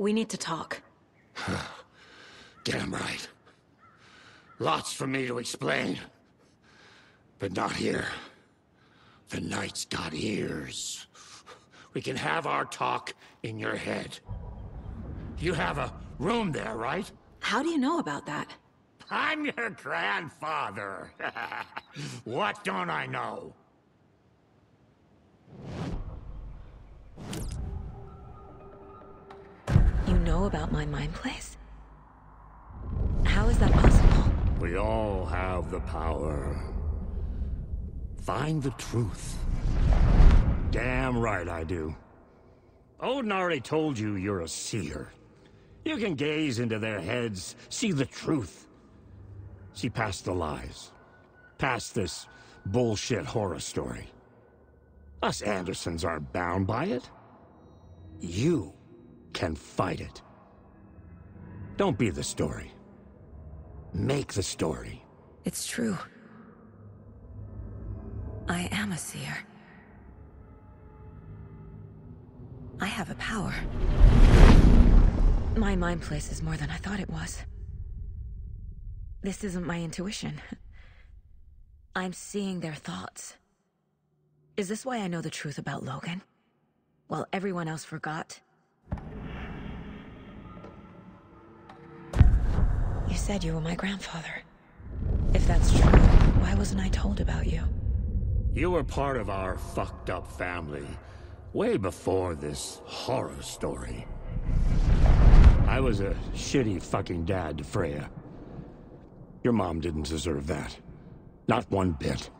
We need to talk. Damn right. Lots for me to explain. But not here. The night's got ears. We can have our talk in your head. You have a room there, right? How do you know about that? I'm your grandfather. What don't I know? You know about my mind place? How is that possible? We all have the power. Find the truth. Damn right I do. Odin already told you you're a seer. You can gaze into their heads, see the truth. See past the lies. Past this bullshit horror story. Us Andersons aren't bound by it. You can fight it. Don't be the story. Make the story. It's true. I am a seer. I have a power. My mind place is more than I thought it was. This isn't my intuition. I'm seeing their thoughts. Is this why I know the truth about Logan? While everyone else forgot? You said you were my grandfather. If that's true, why wasn't I told about you? You were part of our fucked up family, way before this horror story. I was a shitty fucking dad to Freya. Your mom didn't deserve that. Not one bit.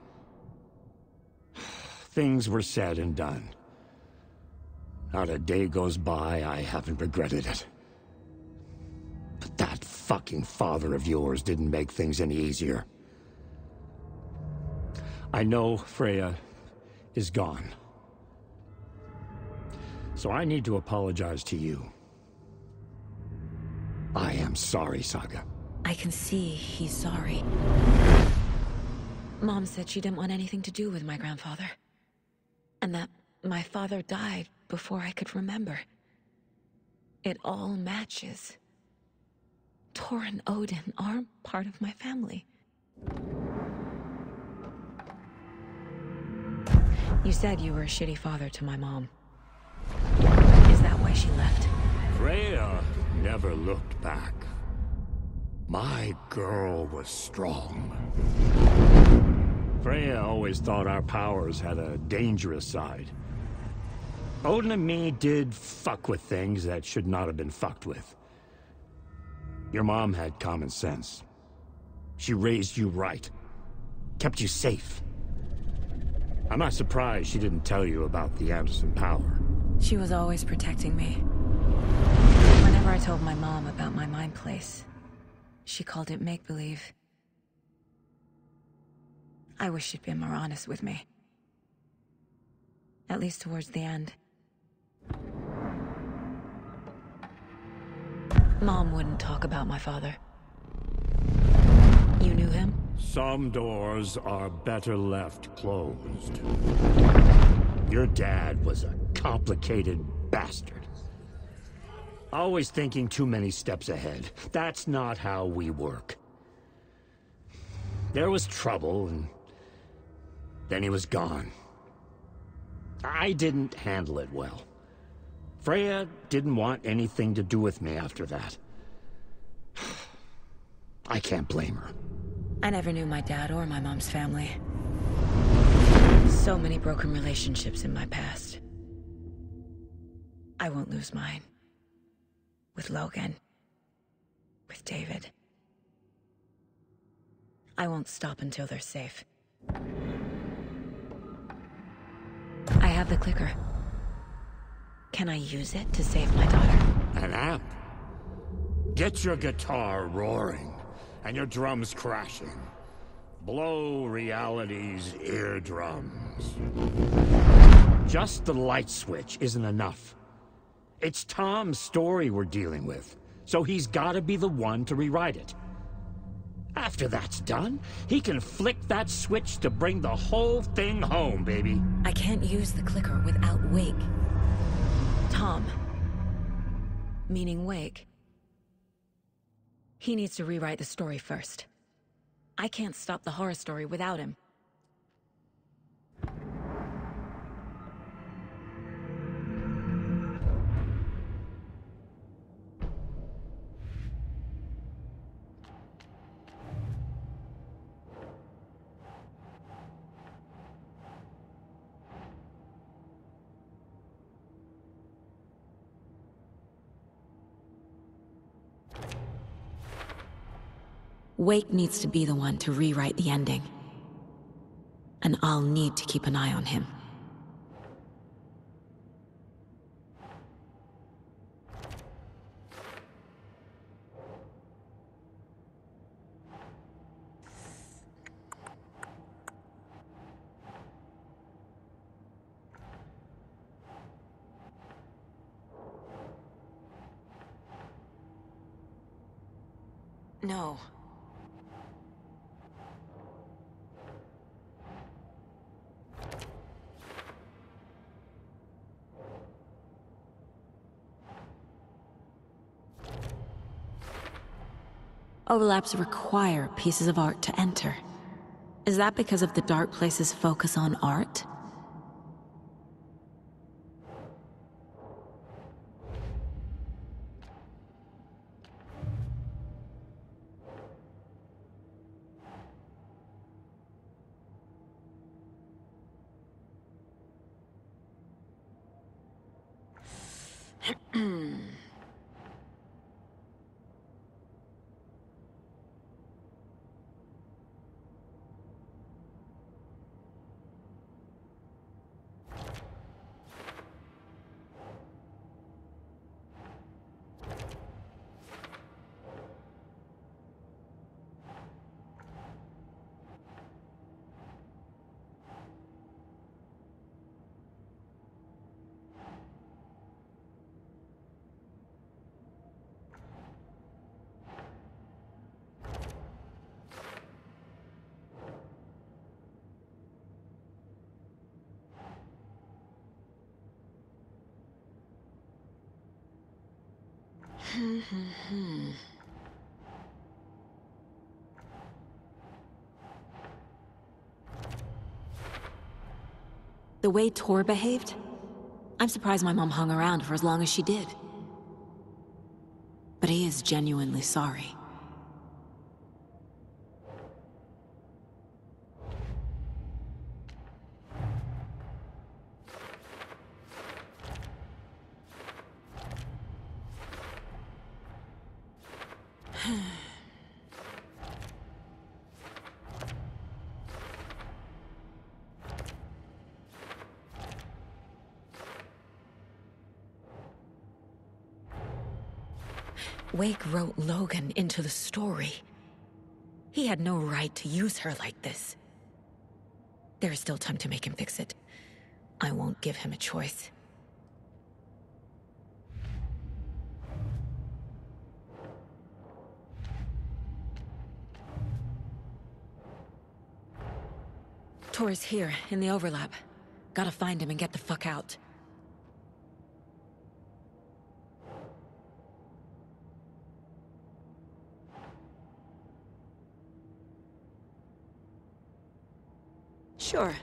Things were said and done. Not a day goes by I haven't regretted it. But that fucking father of yours didn't make things any easier. I know Freya is gone. So I need to apologize to you. I am sorry, Saga. I can see he's sorry. Mom said she didn't want anything to do with my grandfather. And that my father died before I could remember. It all matches. Tor and Odin are part of my family. You said you were a shitty father to my mom. Is that why she left? Freya never looked back. My girl was strong. Freya always thought our powers had a dangerous side. Odin and me did fuck with things that should not have been fucked with. Your mom had common sense. She raised you right. Kept you safe. I'm not surprised she didn't tell you about the Anderson power. She was always protecting me. Whenever I told my mom about my mind place, she called it make-believe. I wish she'd been more honest with me. At least towards the end. Mom wouldn't talk about my father. You knew him? Some doors are better left closed. Your dad was a complicated bastard. Always thinking too many steps ahead. That's not how we work. There was trouble, and then he was gone. I didn't handle it well. Freya didn't want anything to do with me after that. I can't blame her. I never knew my dad or my mom's family. So many broken relationships in my past. I won't lose mine. With Logan. With David. I won't stop until they're safe. I have the clicker. Can I use it to save my daughter? An amp? Get your guitar roaring, and your drums crashing. Blow reality's eardrums. Just the light switch isn't enough. It's Tom's story we're dealing with, so he's gotta be the one to rewrite it. After that's done, he can flick that switch to bring the whole thing home, baby. I can't use the clicker without Wig. Tom. meaning Wake. He needs to rewrite the story first. I can't stop the horror story without him. Wake needs to be the one to rewrite the ending. And I'll need to keep an eye on him. No. Overlaps require pieces of art to enter. Is that because of the Dark Place's focus on art? The way Tor behaved? I'm surprised my mom hung around for as long as she did. But he is genuinely sorry. Wake wrote Logan into the story. He had no right to use her like this. There is still time to make him fix it. I won't give him a choice. Tor is here, in the overlap. Gotta find him and get the fuck out. Sure.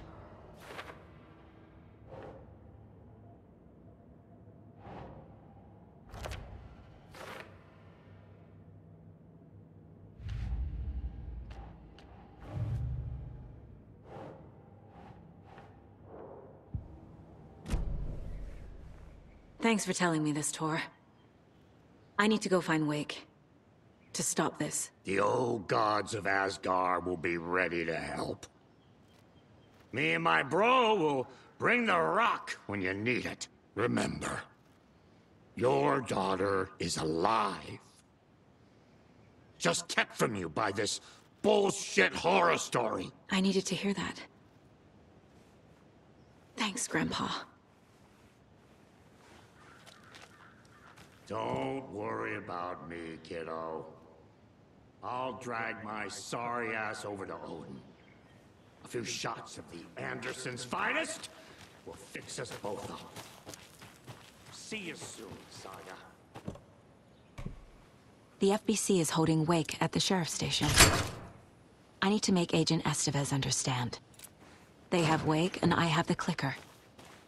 Thanks for telling me this, Tor. I need to go find Wake. To stop this. The old gods of Asgard will be ready to help. Me and my bro will bring the rock when you need it. Remember, your daughter is alive. Just kept from you by this bullshit horror story. I needed to hear that. Thanks, Grandpa. Don't worry about me, kiddo. I'll drag my sorry ass over to Odin. A few shots of the Andersons' finest will fix us both up. See you soon, Saga. The FBC is holding Wake at the sheriff's station. I need to make Agent Estevez understand. They have Wake, and I have the clicker.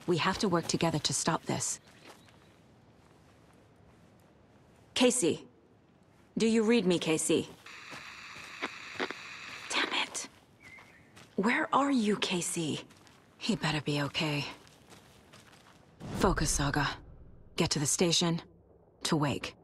We have to work together to stop this. Casey. Do you read me, Casey? Damn it. Where are you, Casey? He better be okay. Focus, Saga. Get to the station, to Wake.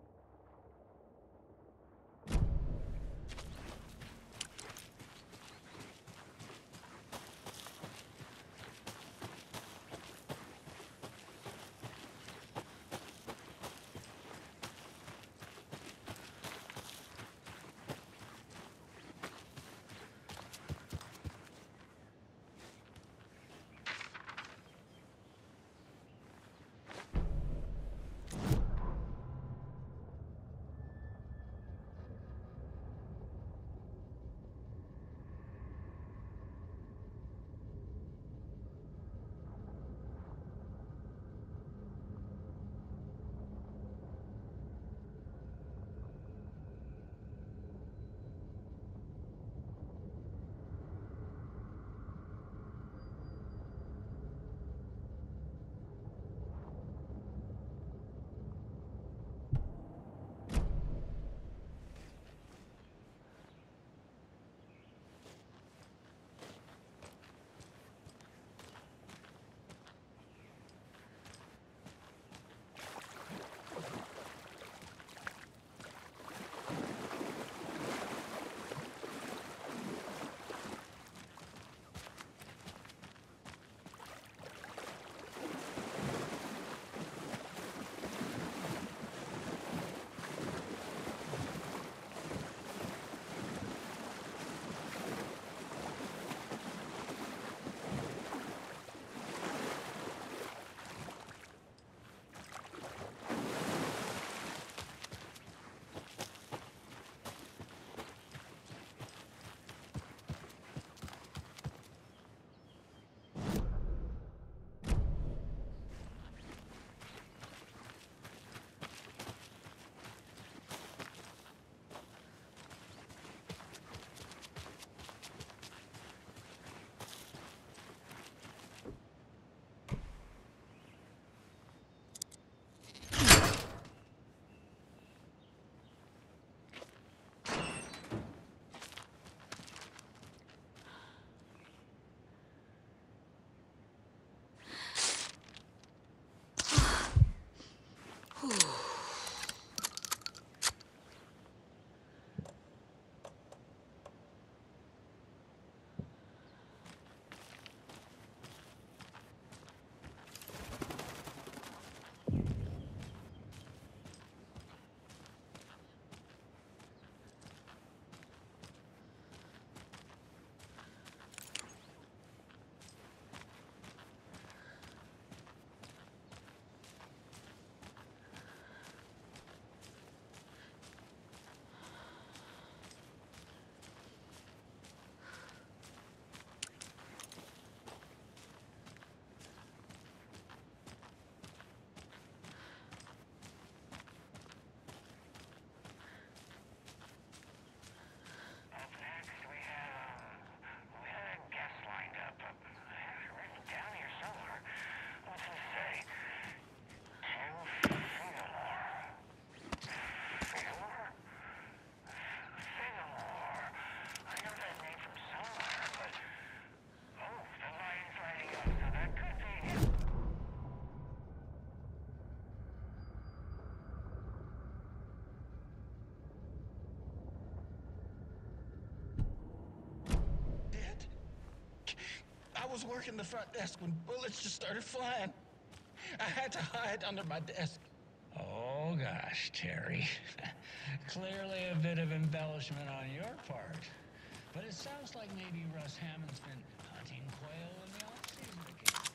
I was working the front desk when bullets just started flying. I had to hide under my desk. Oh gosh, Terry. Clearly a bit of embellishment on your part. But it sounds like maybe Russ Hammond's been hunting quail in the off-season again.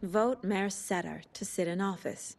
Vote Mayor Setter to sit in office.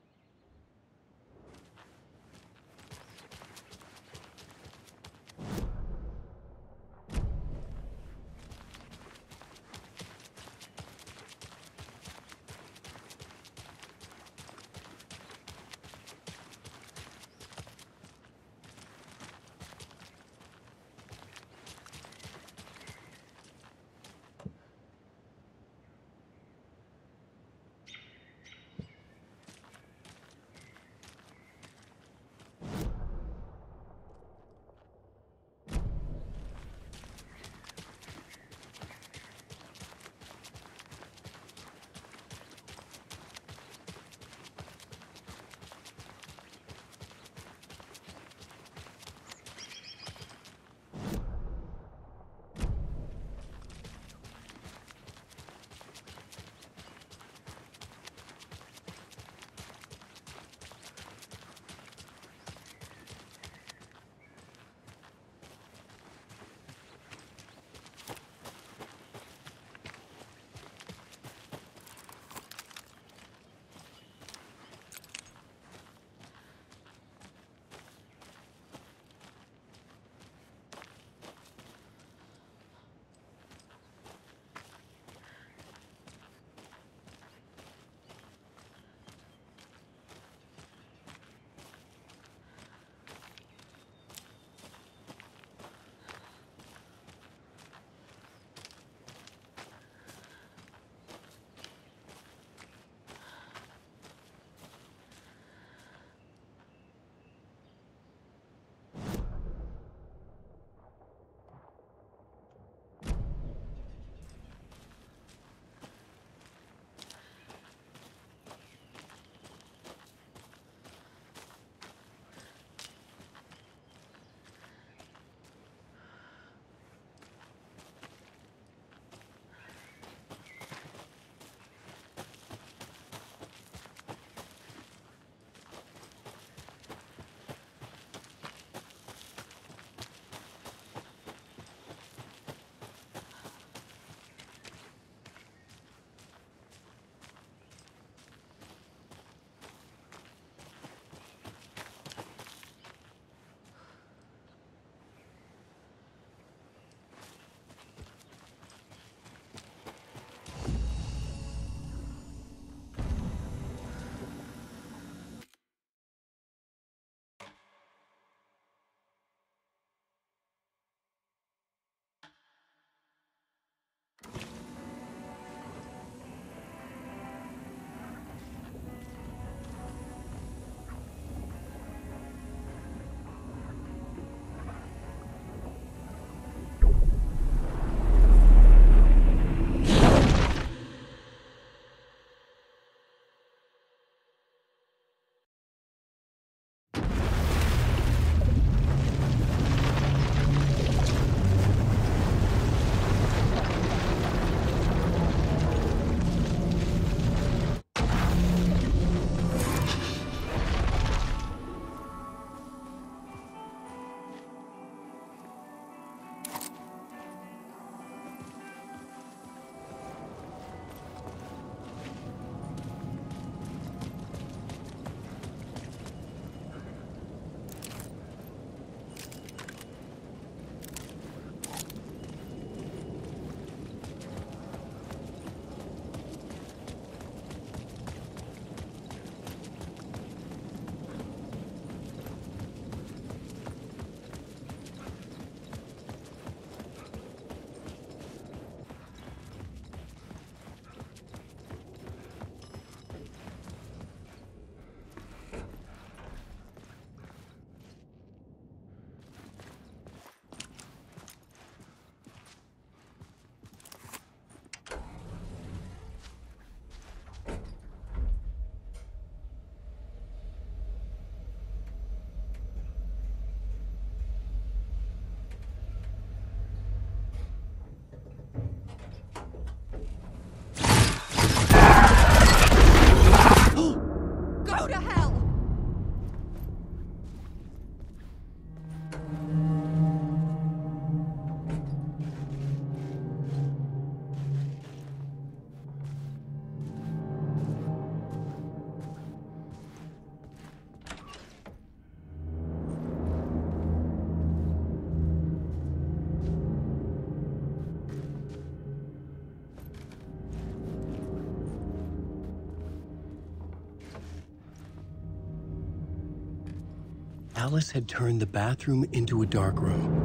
Alice had turned the bathroom into a dark room.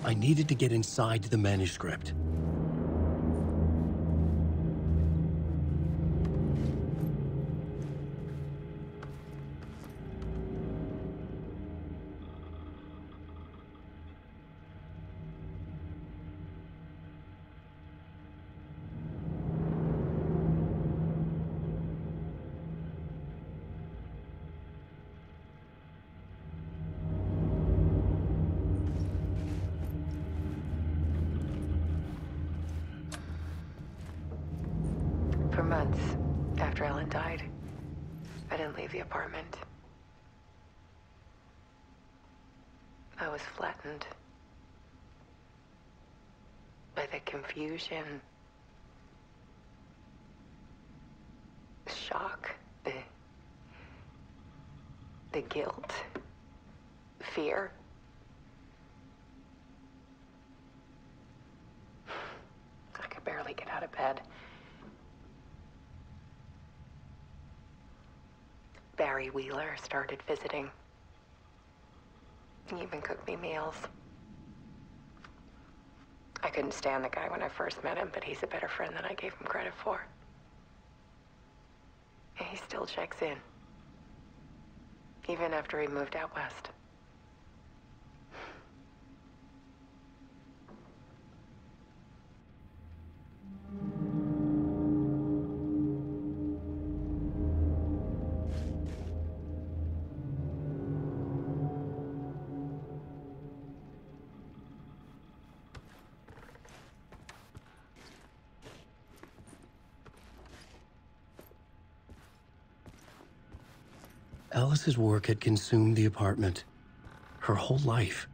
I needed to get inside the manuscript. For months after Ellen died, I didn't leave the apartment. I was flattened by the confusion, the shock, the guilt, fear. I could barely get out of bed. Barry Wheeler started visiting. He even cooked me meals. I couldn't stand the guy when I first met him, but he's a better friend than I gave him credit for. And he still checks in, even after he moved out west. Alice's work had consumed the apartment, her whole life.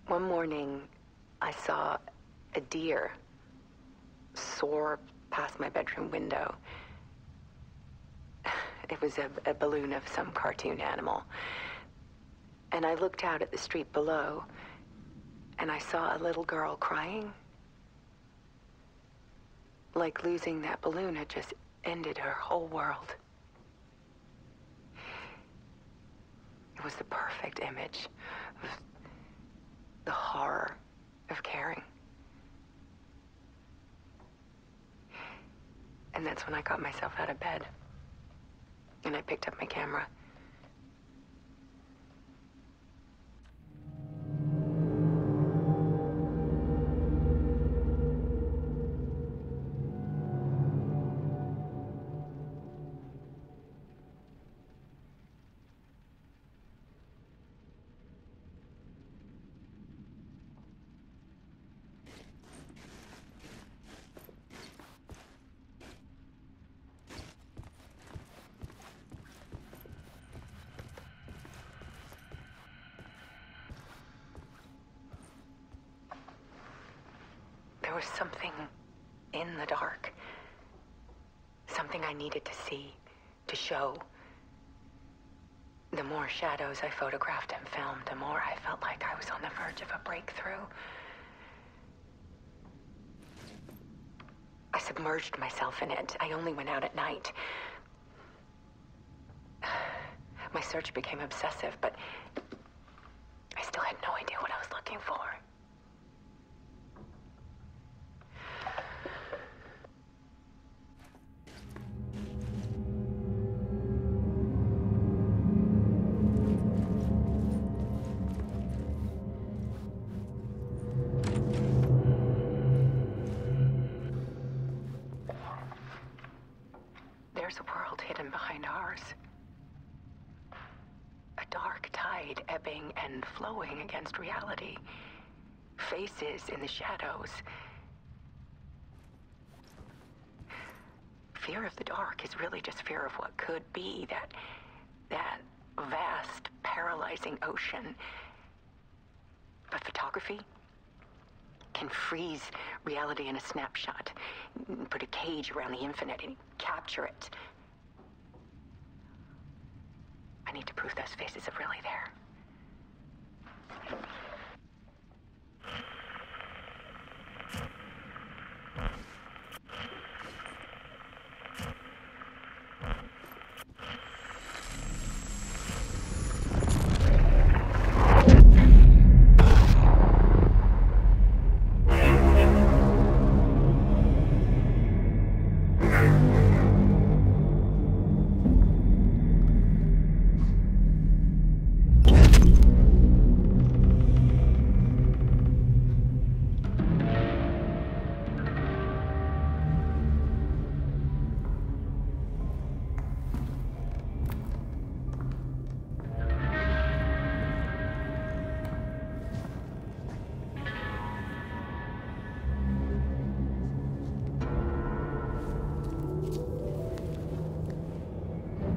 One morning, I saw a deer soar past my bedroom window. It was a balloon of some cartoon animal. And I looked out at the street below, and I saw a little girl crying. Like losing that balloon had just ended her whole world. It was the perfect image of the horror of caring. And that's when I got myself out of bed. And I picked up my camera. There was something in the dark. Something I needed to see, to show. The more shadows I photographed and filmed, the more I felt like I was on the verge of a breakthrough. I submerged myself in it. I only went out at night. My search became obsessive, but I still had no idea what I was looking for. There's a world hidden behind ours. A dark tide ebbing and flowing against reality. Faces in the shadows. Fear of the dark is really just fear of what could be, that vast, paralyzing ocean. But photography can freeze reality in a snapshot, put a cage around the infinite and capture it. I need to prove those faces are really there.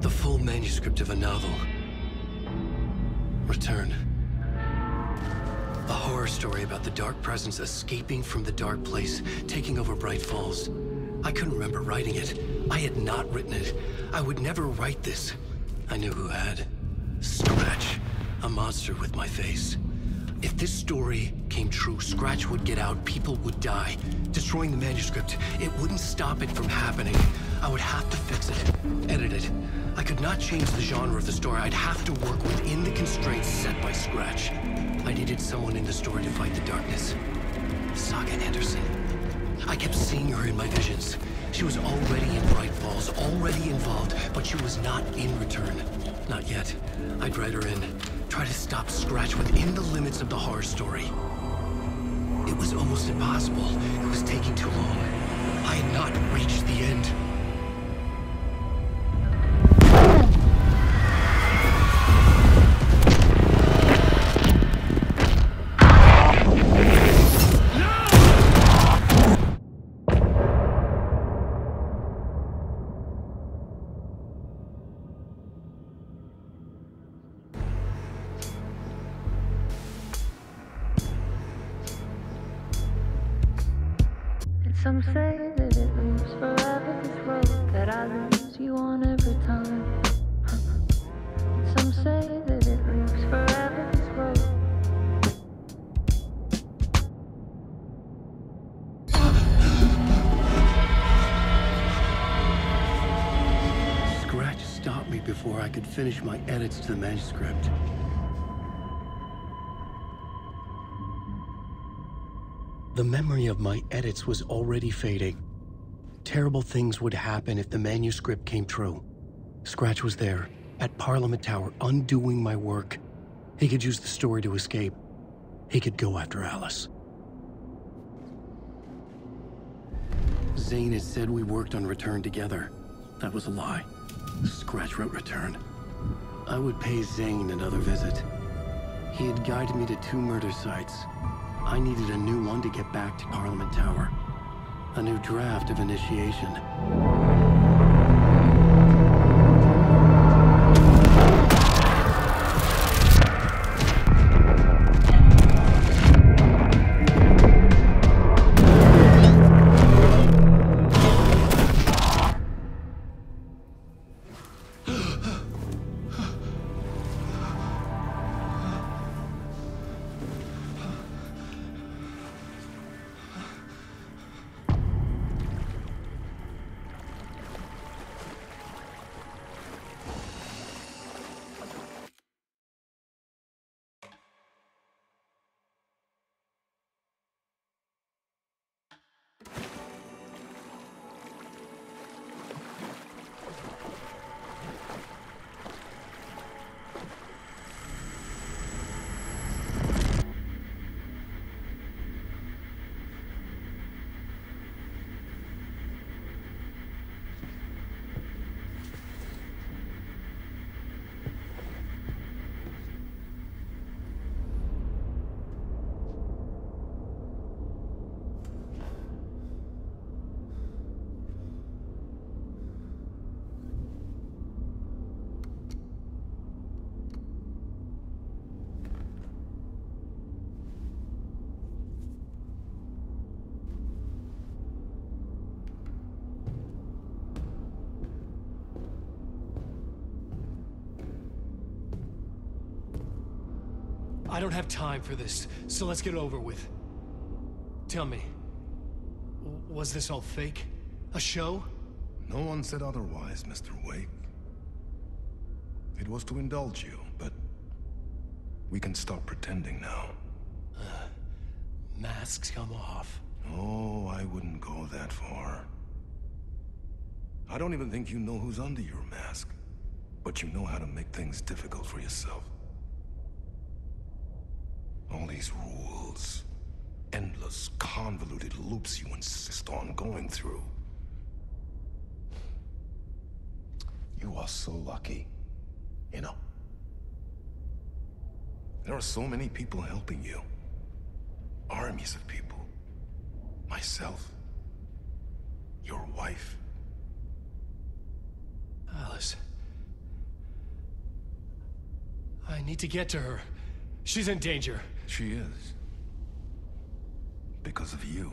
The full manuscript of a novel. Return. A horror story about the dark presence escaping from the dark place, taking over Bright Falls. I couldn't remember writing it. I had not written it. I would never write this. I knew who had. Scratch. A monster with my face. If this story came true, Scratch would get out, people would die. Destroying the manuscript, it wouldn't stop it from happening. I would have to fix it, edit it. I could not change the genre of the story. I'd have to work within the constraints set by Scratch. I needed someone in the story to fight the darkness. Saga Anderson. I kept seeing her in my visions. She was already in Bright Falls, already involved, but she was not in Return. Not yet. I'd write her in. Try to stop Scratch within the limits of the horror story. It was almost impossible. It was taking too long. I had not reached the end. Some say that it moves forever, this road that I lose you on every time. Some say that it moves forever, this road. Scratch stopped me before I could finish my edits to the manuscript. The memory of my edits was already fading. Terrible things would happen if the manuscript came true. Scratch was there, at Parliament Tower, undoing my work. He could use the story to escape. He could go after Alice. Zane had said we worked on Return together. That was a lie. Scratch wrote Return. I would pay Zane another visit. He had guided me to 2 murder sites. I needed a new one to get back to Parliament Tower. A new draft of initiation. I don't have time for this, so let's get it over with. Tell me, was this all fake? A show? No one said otherwise, Mr. Wake. It was to indulge you, but we can stop pretending now. Masks come off. Oh, I wouldn't go that far. I don't even think you know who's under your mask, but you know how to make things difficult for yourself. All these rules, endless, convoluted loops you insist on going through. You are so lucky, you know. There are so many people helping you. Armies of people. Myself. Your wife. Alice. I need to get to her. She's in danger. She is. Because of you.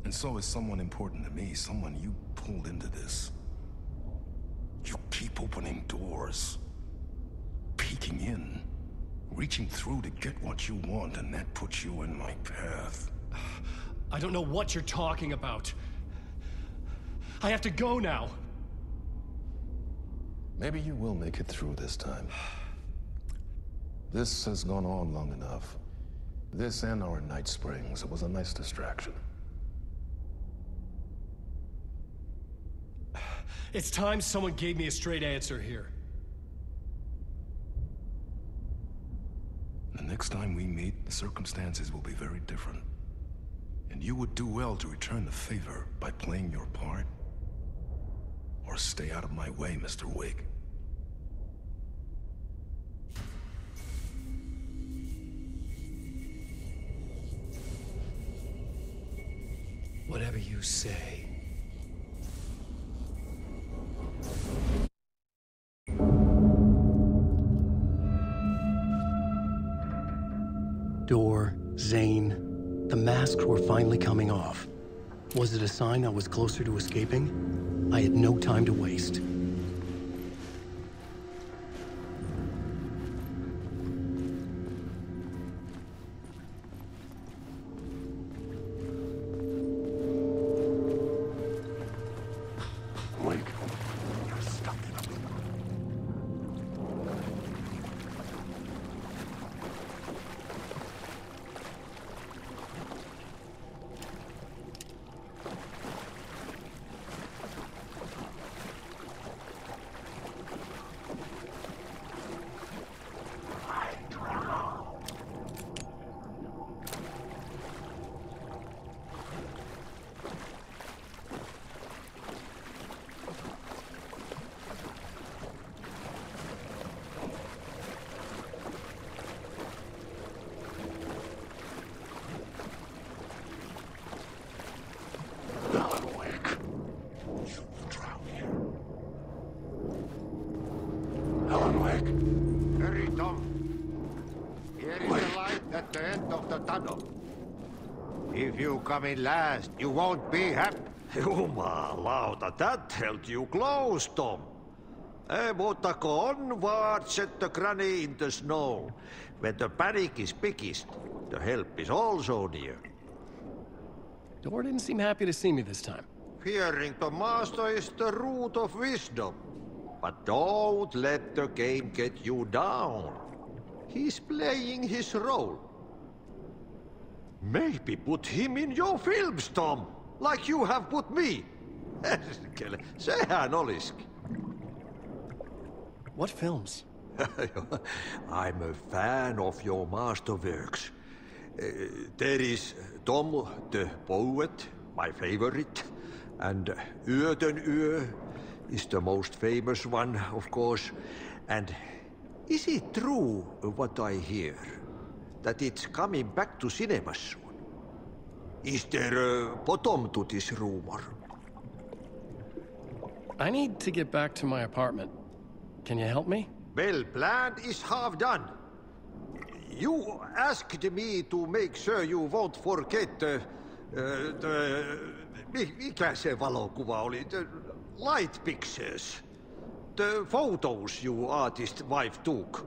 And so is someone important to me, someone you pulled into this. You keep opening doors. Peeking in. Reaching through to get what you want, and that puts you in my path. I don't know what you're talking about. I have to go now. Maybe you will make it through this time. This has gone on long enough. This and our night springs. It was a nice distraction. It's time someone gave me a straight answer here. The next time we meet, the circumstances will be very different. And you would do well to return the favor by playing your part. Or stay out of my way, Mr. Wake. Whatever you say. Door, Zane, the masks were finally coming off. Was it a sign I was closer to escaping? I had no time to waste. Wake, you're stuck in a loop. Hurry, Tom. Here is the light at the end of the tunnel. If you come in last, you won't be happy. Jumalauta, that held you close, Tom. Mutta go onward, set the granny in the snow. When the panic is biggest, the help is also near. Door didn't seem happy to see me this time. Fearing the master is the root of wisdom. But don't let the game get you down. He's playing his role. Maybe put him in your films, Tom, like you have put me. Sehän olisikin. What films? I'm a fan of your masterworks. There is Tom the Poet, my favorite, and Yöten Yö is the most famous one, of course. And is it true what I hear, that it's coming back to cinemas soon? Is there a bottom to this rumor? I need to get back to my apartment. Can you help me? Well, plan is half done. You asked me to make sure you won't forget mikä se valokuva oli? The light pictures. The photos you artist wife took.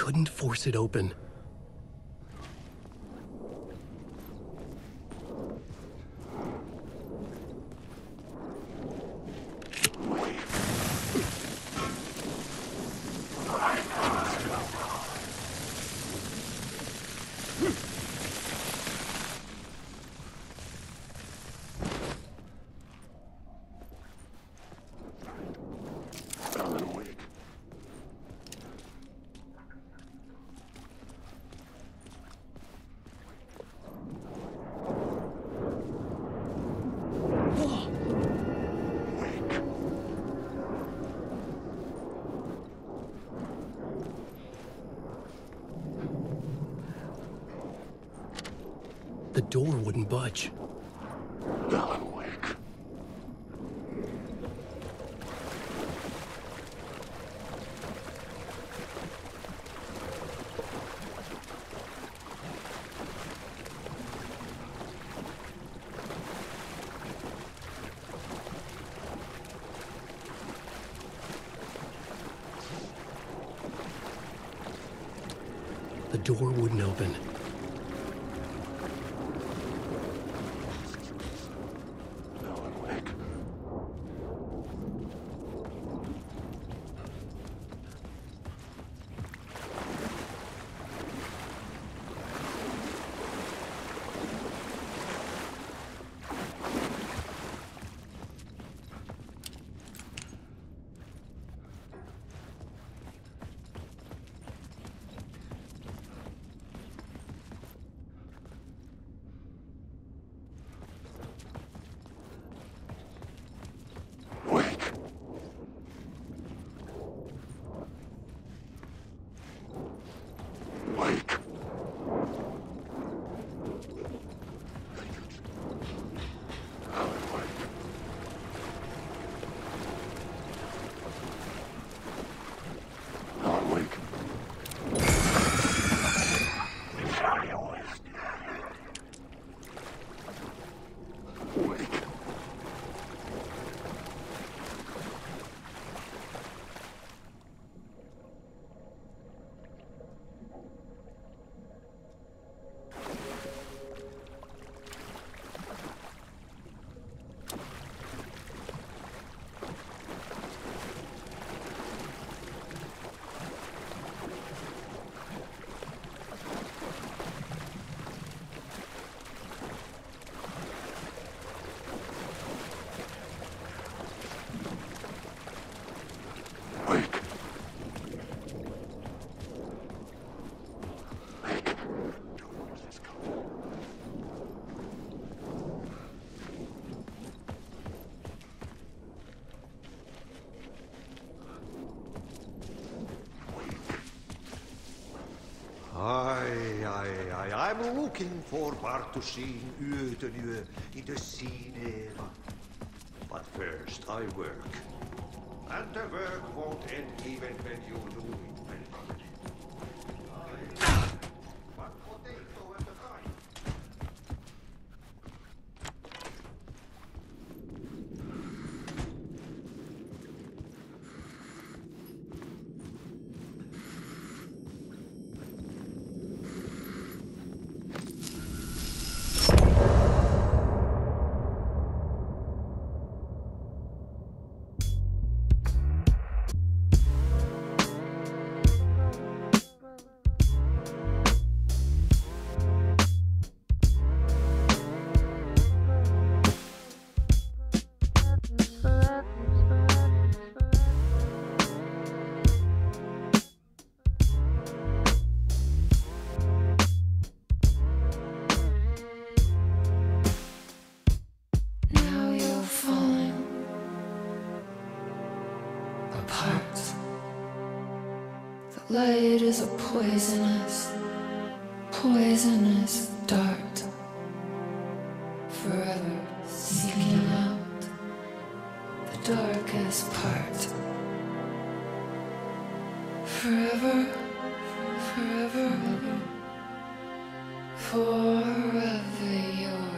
couldn't force it open. The door wouldn't budge. Alan Wake. The door wouldn't open. Alan Wake. Wake. Wake. Alan Wake. Alan Wake. Wake. Wake. Wake. Where's this coming? I'm looking forward to seeing Utenue in the cinema. But first I work. And the work won't end even when you do it. One potato at a time. Now you're falling apart. The light is a poisonous, poisonous dart, forever seeking out the darkest part. Forever, forever, forever you're